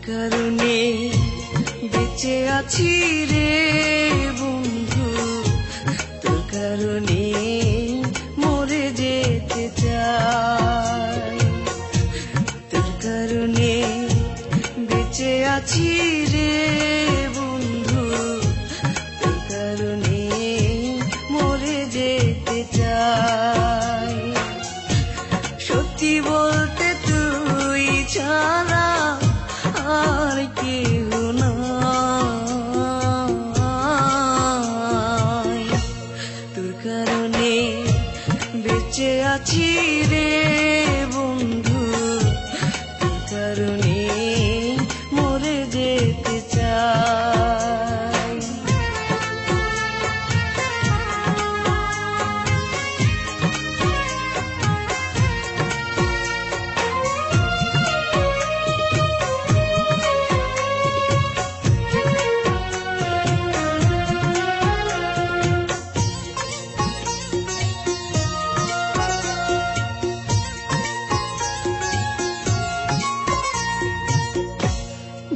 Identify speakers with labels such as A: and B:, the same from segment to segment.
A: কারণে বেঁচে আছি রে বন্ধু, তোর কারণে মরে যেতে চাই। তোর কারণে বেঁচে আছি রে বন্ধু, তোর কারণে মরে যেতে চাই। সত্যি বলতে তুই ছাড়া আর কেউ নাই। তোর কারণে বেঁচে আছি রে বন্ধু, তোর কারণে মরে যেতে চাই।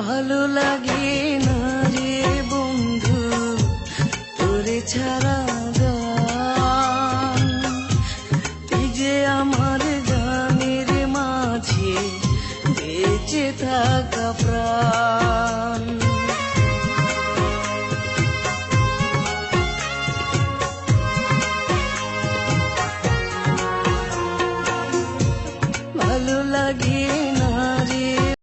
A: ভালো লাগে না রে বন্ধু তোরে ছাড়া গান, তুই যে আমার গানের মাঝে বেঁচে থাকা প্রাণ।